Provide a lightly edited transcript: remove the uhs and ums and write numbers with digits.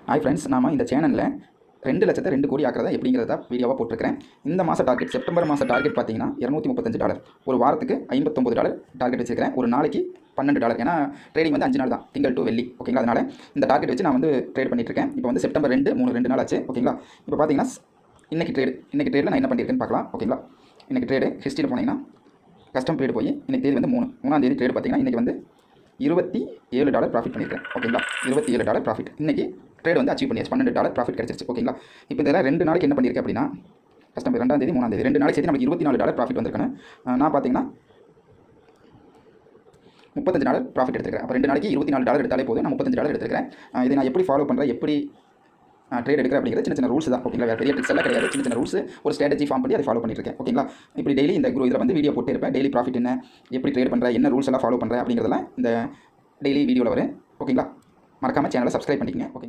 Hi friends, நாம இந்த சேனலில் 2,00,000 2 கோடி ஆக்கிறதா எப்படிங்கிறத வீடியோவாக போட்டிருக்கிறேன். இந்த மாத டார்கெட், செப்டம்பர் மாத டார்கெட் பார்த்தீங்கன்னா $235. ஒரு வாரத்துக்கு $59 டார்கெட் வச்சிருக்கிறேன். ஒரு நாளைக்கு $12. ஏன்னா ட்ரேடிங் வந்து 5 நாள் தான், திங்கள் டு வெள்ளி. ஓகேங்களா? அதனால் இந்த டார்கெட் வச்சு நான் வந்து ட்ரேட் பண்ணிட்டுருக்கேன். இப்போ வந்து செப்டம்பர் 2 நாள் ஆச்சு. ஓகேங்களா? இப்போ பார்த்தீங்கன்னா இன்றைக்கி ட்ரேடில் நான் என்ன பண்ணியிருக்கேன்னு பார்க்கலாம். ஓகேங்களா? இன்றைக்கி ட்ரேடு ஹிஸ்ட்ரியில் போனீங்கன்னா கஸ்டம் ட்ரேடு போய் இன்றைக்கி தேதி வந்து 3ஆம் தேதி ட்ரேடு பார்த்தீங்கன்னா இன்றைக்கி வந்து $27 ப்ராஃபிட் பண்ணியிருக்கேன். ஓகேங்களா? $27 ப்ராஃபிட். இன்றைக்கி ட்ரேட் வந்து அச்சீவ் பண்ணியாச்சு. $12 ப்ராஃபிட் கிடச்சிருச்சு. ஓகேங்களா? இப்போ இதில் 2 நாளைக்கு என்ன பண்ணியிருக்கேன் அப்படின்னா, கஸ்டமர் 2ஆம் தேதி 3ஆம் தேதி 2 நாளைக்கு சேர்த்து நமக்கு $24 ப்ராஃபிட் வந்திருக்கேன். நான் பார்த்தீங்கன்னா $35 ப்ராஃபிட் எடுத்துக்கிறேன். அப்போ 2 நாளைக்கு $24 எடுத்தாலே போதும். நான் $35 எடுத்துக்கிறேன். இதை நான் எப்படி ஃபாலோ பண்ணுறேன், எப்படி ட்ரேட் எடுக்கிறேன் அப்படிங்கிறது சின்ன சின்ன ரூல்ஸ் தான். ஓகேங்களா? பெரிய ட்ரிக்ஸ் எல்லாம் கிடையாது. சின்ன சின்ன ரூல்ஸ், ஒரு ஸ்ட்ராட்டஜி ஃபார்ம் பண்ணி அதை ஃபாலோ பண்ணியிருக்கேன். ஓகேங்களா? இப்படி டெய்லி இந்த இதில் வந்து வீடியோ போட்டே இருப்பேன். டெய்லி ப்ராஃபிட் என்ன, எப்படி ட்ரேட் பண்ணுறேன், என்ன ரூல்ஸ் எல்லாம் ஃபாலோ பண்ணுறேன் அப்படிங்கிறதெல்லாம் இந்த டெய்லி வீடியோவில் வரும். ஓகேங்களா? மறக்காமல் சேனலை சப்ஸ்கிரைப் பண்ணிக்கங்க. ஓகேங்களா?